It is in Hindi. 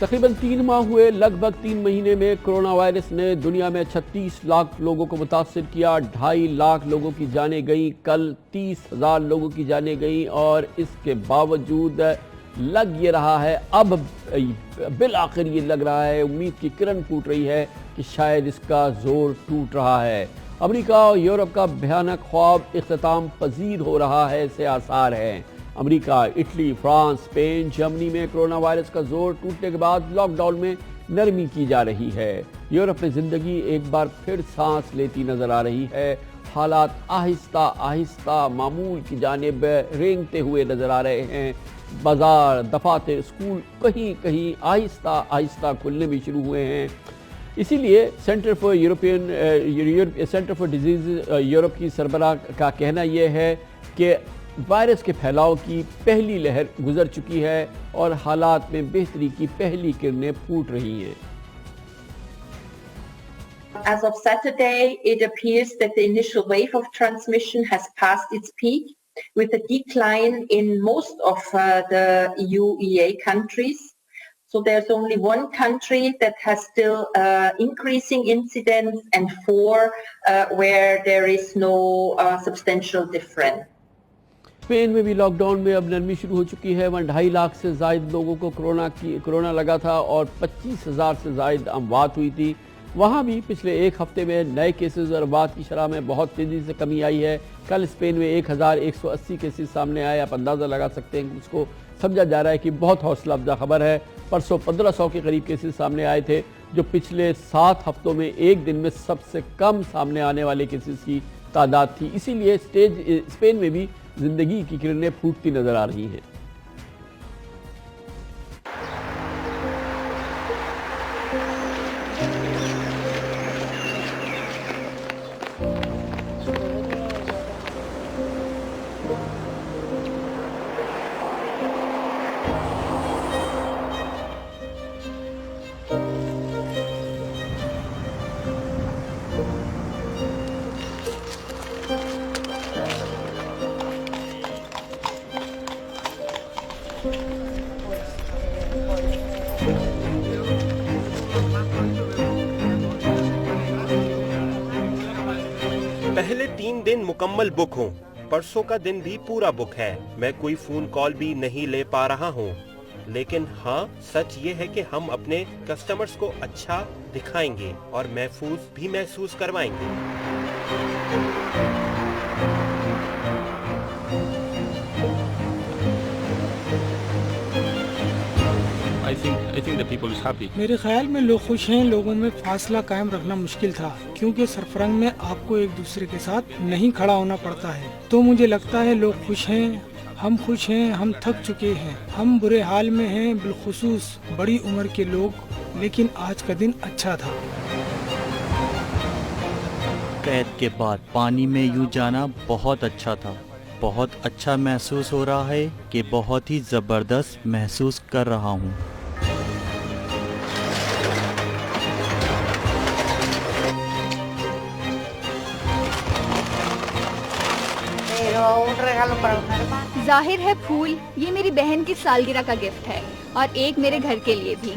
तकरीबन 3 माह हुए। लगभग 3 महीने में कोरोना वायरस ने दुनिया में 36 लाख लोगों को मुतासर किया। 2.5 लाख लोगों की जानें गई। कल 30,000 लोगों की जानें गई और इसके बावजूद लग ये रहा है, अब बिल आखिर ये लग रहा है, उम्मीद की किरण फूट रही है कि शायद इसका जोर टूट रहा है। अमेरिका और यूरोप का भयानक ख्वाब इख्तिताम पजीर हो रहा है, ऐसे आसार हैं। America, Italy, France, Spain, Germany में कोरोना वायरस का जोर टूटने के बाद लॉकडाउन में नरमी की जा रही है। यूरोप में ज़िंदगी एक बार फिर सांस लेती नज़र आ रही है। हालात आहिस्ता आहिस्ता मामूल की जानिब रेंगते हुए नज़र आ रहे हैं। बाज़ार, दफातर, स्कूल कहीं कहीं आहिस्ता आहिस्ता खुलने भी शुरू हुए हैं। इसीलिए सेंटर फॉर डिजीज़ यूरोप की सरबराह का कहना यह है कि वायरस के फैलाव की पहली लहर गुजर चुकी है और हालात में बेहतरी की पहली किरणें फूट रही हैं। As of Saturday, it appears that the initial wave of transmission has passed its peak, with a decline in most of the EU/EA countries. So there's only one country that has still increasing incidence, and 4 where there is no substantial difference. Spain में भी लॉकडाउन में अब नरमी शुरू हो चुकी है। 2.5 लाख से ज़ायद लोगों को कोरोना लगा था और 25,000 से ज़ायद अमवात हुई थी। वहाँ भी पिछले एक हफ्ते में नए केसेस और अमवात की शरह में बहुत तेज़ी से कमी आई है। कल स्पेन में 1,180 केसेस सामने आए। आप अंदाज़ा लगा सकते हैं कि उसको समझा जा रहा है कि बहुत हौसला अफजा खबर है। परसों 1500 के करीब केसेस सामने आए थे, जो पिछले 7 हफ्तों में एक दिन में सबसे कम सामने आने वाले केसेस की तादाद थी। इसीलिए स्पेन में भी ज़िंदगी की किरणें फूटती नज़र आ रही हैं। पहले 3 दिन मुकम्मल बुक हूँ। परसों का दिन भी पूरा बुक है। मैं कोई फोन कॉल भी नहीं ले पा रहा हूँ, लेकिन हाँ, सच ये है कि हम अपने कस्टमर्स को अच्छा दिखाएंगे और महफूज भी महसूस करवाएंगे। I think the people is happy. मेरे ख्याल में लोग खुश हैं। लोगों में फासला कायम रखना मुश्किल था, क्योंकि सरफरंग में आपको एक दूसरे के साथ नहीं खड़ा होना पड़ता है। तो मुझे लगता है लोग खुश हैं, हम खुश हैं, हम थक चुके हैं, हम बुरे हाल में हैं, बिलखुसूस बड़ी उम्र के लोग। लेकिन आज का दिन अच्छा था। कैद के बाद पानी में यूं जाना बहुत अच्छा था। बहुत अच्छा महसूस हो रहा है कि बहुत ही ज़बरदस्त महसूस कर रहा हूँ। जाहिर है फूल ये मेरी बहन की सालगिरह का गिफ्ट है और एक मेरे घर के लिए भी।